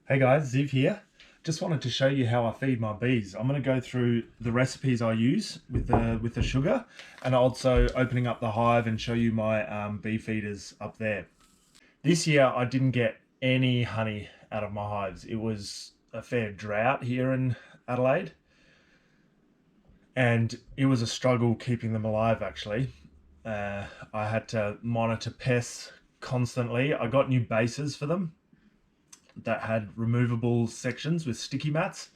Hey guys, Ziv here. Just wanted to show you how I feed my bees. I'm going to go through the recipes I use with the sugar, and also opening up the hive and show you my bee feeders up there. This year I didn't get any honey out of my hives. It was a fair drought here in Adelaide, and it was a struggle keeping them alive actually. I had to monitor pests constantly. I got new bases for them that had removable sections with sticky mats,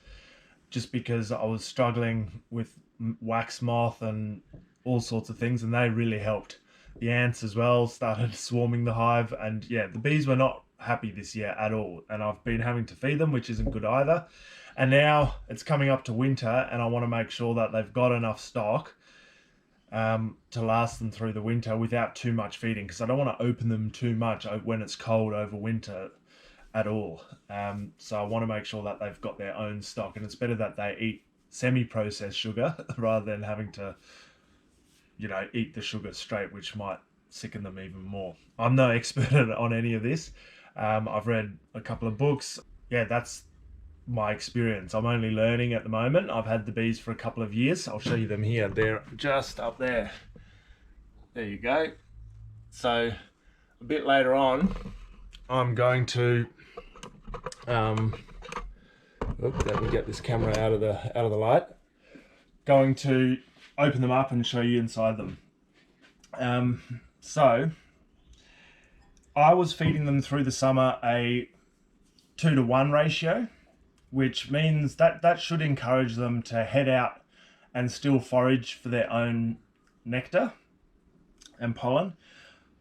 just because I was struggling with wax moth and all sorts of things, and they really helped. The ants as well started swarming the hive, and yeah, the bees were not happy this year at all, and I've been having to feed them, which isn't good either. And now it's coming up to winter, and I want to make sure that they've got enough stock to last them through the winter without too much feeding, because I don't want to open them too much when it's cold over winter at all. So I want to make sure that they've got their own stock, and it's better that they eat semi-processed sugar rather than having to, eat the sugar straight, which might sicken them even more. I'm no expert on any of this. I've read a couple of books. Yeah, that's my experience. I'm only learning at the moment. I've had the bees for a couple of years. I'll show you them here. They're just up there. There you go. So a bit later on, I'm going to let me get this camera out of the light. Going to open them up and show you inside them. So I was feeding them through the summer a 2-to-1 ratio, which means that should encourage them to head out and still forage for their own nectar and pollen.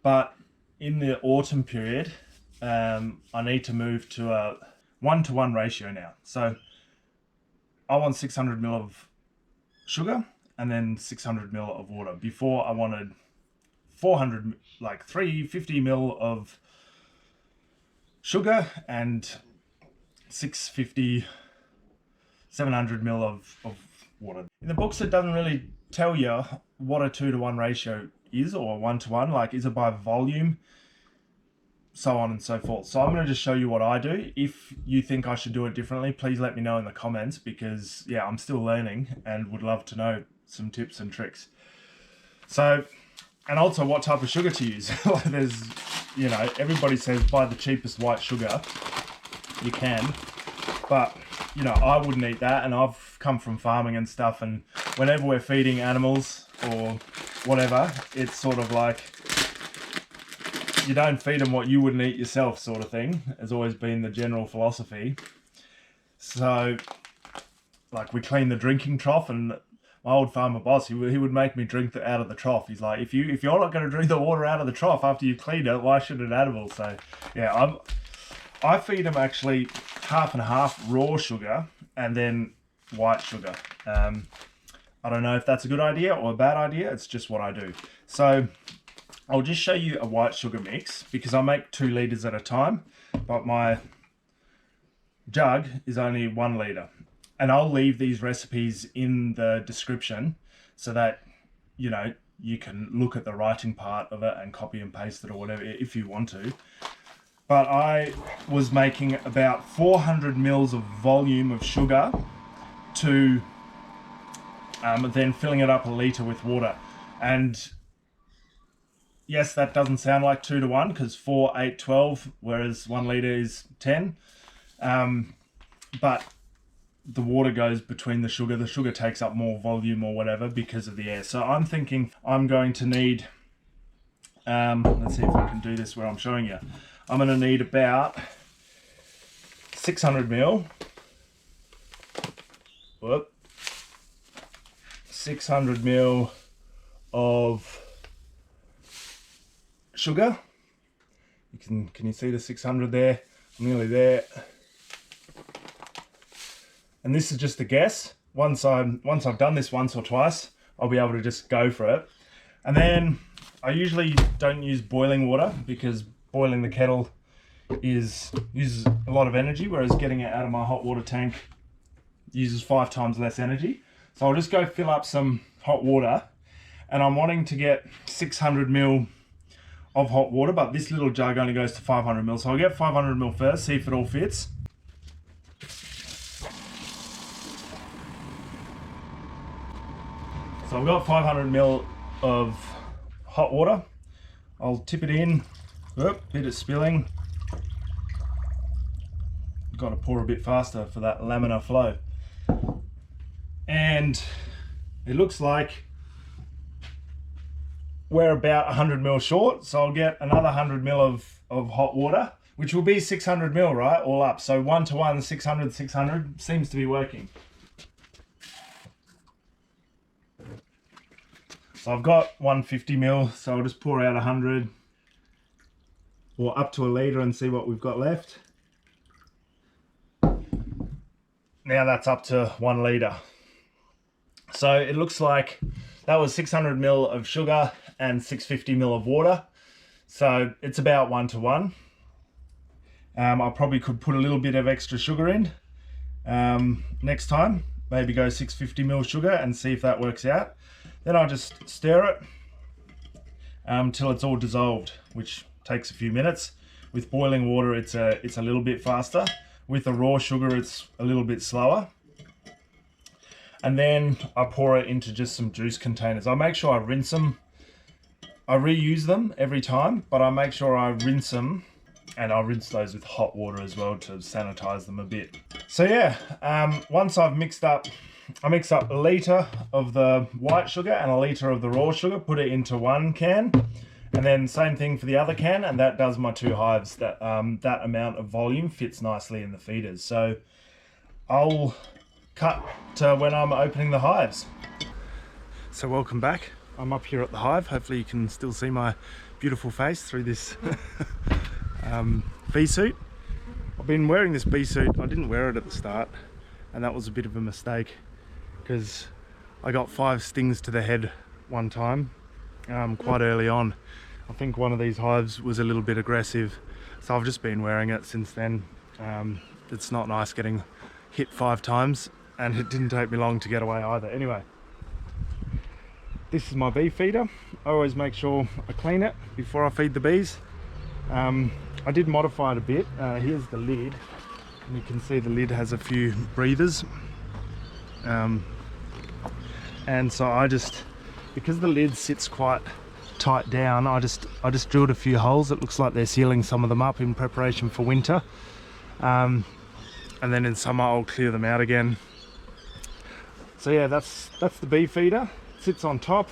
But in the autumn period, I need to move to a 1-to-1 ratio now. So I want 600 ml of sugar and then 600 ml of water. Before I wanted 350 ml of sugar and 700 ml of water. In the books, it doesn't really tell you what a 2-to-1 ratio is, or a 1-to-1, like is it by volume, so on and so forth. So I'm going to just show you what I do. If you think I should do it differently, please let me know in the comments, because yeah, I'm still learning and would love to know some tips and tricks. So, and also what type of sugar to use. There's, everybody says buy the cheapest white sugar you can, but I wouldn't eat that, and I've come from farming and stuff, and whenever we're feeding animals or whatever, it's sort of like, you don't feed them what you wouldn't eat yourself, sort of thing, has always been the general philosophy. So, like, we clean the drinking trough, and my old farmer boss, he would make me drink out of the trough. He's like, if you're not going to drink the water out of the trough after you've cleaned it, why should an animal? So, yeah, I feed them actually half and half raw sugar and then white sugar. I don't know if that's a good idea or a bad idea. It's just what I do. So I'll just show you a white sugar mix, because I make 2 litres at a time, but my jug is only 1 litre. And I'll leave these recipes in the description so that, you can look at the writing part of it and copy and paste it or whatever if you want to. But I was making about 400 mils of volume of sugar to then filling it up a litre with water. And yes, that doesn't sound like 2-to-1, because 4, 8, 12, whereas 1 litre is 10. But the water goes between the sugar. The sugar takes up more volume or whatever because of the air. So I'm thinking I'm going to need, let's see if I can do this where I'm showing you. I'm going to need about 600 ml. 600 ml of sugar. Can you see the 600 there? I'm nearly there. And this is just a guess. Once I've done this once or twice, I'll be able to just go for it. And then I usually don't use boiling water, because boiling the kettle uses a lot of energy, whereas getting it out of my hot water tank uses 5 times less energy. So I'll just go fill up some hot water, and I'm wanting to get 600 ml of hot water, but this little jug only goes to 500 ml. So I'll get 500 ml first, see if it all fits. So I've got 500 ml of hot water. I'll tip it in. Oop, bit of spilling. Got to pour a bit faster for that laminar flow. And it looks like we're about 100 ml short, so I'll get another 100 ml of hot water, which will be 600 ml, right, all up. So 1 to 1, 600, 600 seems to be working. So I've got 150 ml, so I'll just pour out 100 or up to a litre and see what we've got left. Now that's up to 1 litre. So it looks like that was 600 ml of sugar and 650 ml of water. So it's about 1 to 1. I probably could put a little bit of extra sugar in next time. Maybe go 650 ml sugar and see if that works out. Then I'll just stir it till it's all dissolved, which takes a few minutes. With boiling water, it's a little bit faster. With the raw sugar, it's a little bit slower. And then I pour it into just some juice containers. I make sure I rinse them. I reuse them every time, but I make sure I rinse them, and I rinse those with hot water as well to sanitize them a bit. So yeah, once I've mixed up, I mix up a litre of the white sugar and a litre of the raw sugar, put it into one can, and then same thing for the other can, and that does my 2 hives. That amount of volume fits nicely in the feeders. So I'll cut to when I'm opening the hives. So welcome back. I'm up here at the hive. Hopefully you can still see my beautiful face through this bee suit. I've been wearing this bee suit. I didn't wear it at the start, and that was a bit of a mistake because I got 5 stings to the head one time quite early on. I think one of these hives was a little bit aggressive, so I've just been wearing it since then. It's not nice getting hit 5 times, and it didn't take me long to get away either. Anyway, this is my bee feeder. I always make sure I clean it before I feed the bees. I did modify it a bit. Here's the lid, and you can see the lid has a few breathers. And so I just, because the lid sits quite tight down, I just drilled a few holes. It looks like they're sealing some of them up in preparation for winter. And then in summer I'll clear them out again. So yeah, that's the bee feeder. It sits on top.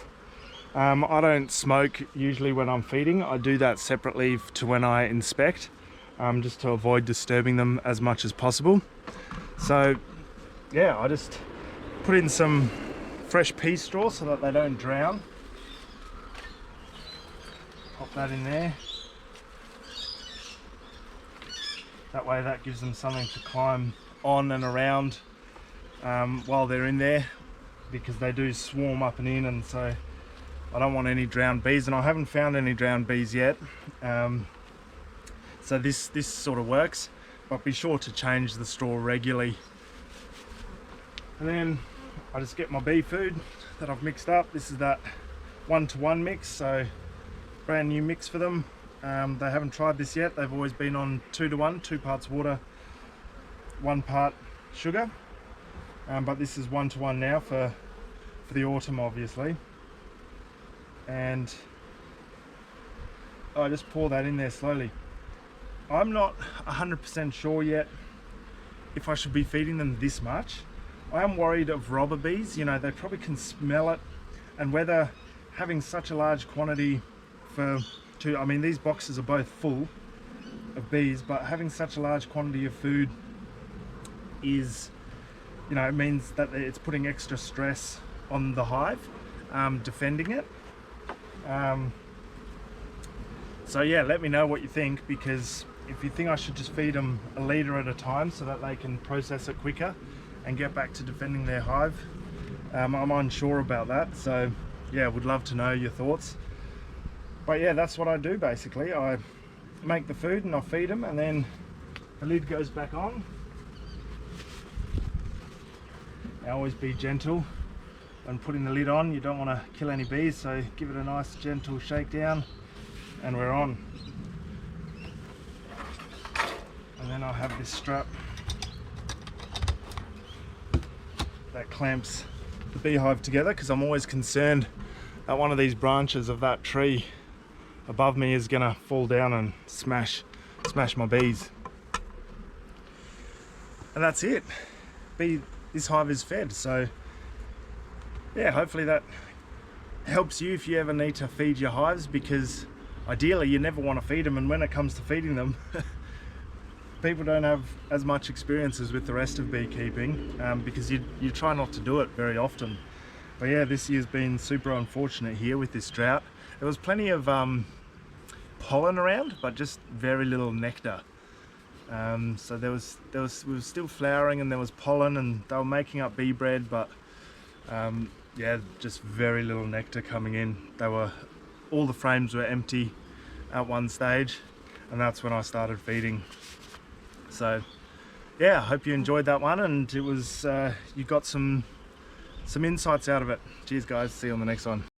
I don't smoke usually when I'm feeding. I do that separately to when I inspect, just to avoid disturbing them as much as possible. So yeah, I just put in some fresh pea straw so that they don't drown. Pop that in there. That way that gives them something to climb on and around while they're in there, because they do swarm up and in, and so I don't want any drowned bees, and I haven't found any drowned bees yet. So this sort of works, but be sure to change the straw regularly. And then I just get my bee food that I've mixed up. This is that 1-to-1 mix, so brand new mix for them. They haven't tried this yet. They've always been on 2-to-1, 2 parts water, 1 part sugar. But this is 1-to-1 now for the autumn, obviously. And I just pour that in there slowly. I'm not 100% sure yet if I should be feeding them this much. I am worried of robber bees. You know, they probably can smell it, and whether having such a large quantity for two, I mean, these boxes are both full of bees, but having such a large quantity of food is, you know, it means that it's putting extra stress on the hive, defending it. So yeah, let me know what you think, because if you think I should just feed them a litre at a time so that they can process it quicker and get back to defending their hive, I'm unsure about that. So yeah, would love to know your thoughts. But yeah, that's what I do basically. I make the food and I feed them, and then the lid goes back on. Now, always be gentle when putting the lid on. You don't want to kill any bees, so give it a nice gentle shakedown, and we're on. And then I have this strap that clamps the beehive together because I'm always concerned that one of these branches of that tree above me is gonna fall down and smash my bees. And that's it. This hive is fed, so yeah, hopefully that helps you if you ever need to feed your hives, because ideally you never want to feed them, and when it comes to feeding them people don't have as much experience as with the rest of beekeeping, because you try not to do it very often. But yeah, this year's been super unfortunate here with this drought. There was plenty of pollen around, but just very little nectar. So we were still flowering and there was pollen and they were making up bee bread, but yeah, just very little nectar coming in. All the frames were empty at one stage, and that's when I started feeding. So yeah, I hope you enjoyed that one, and it was you got some insights out of it. Cheers guys, see you on the next one.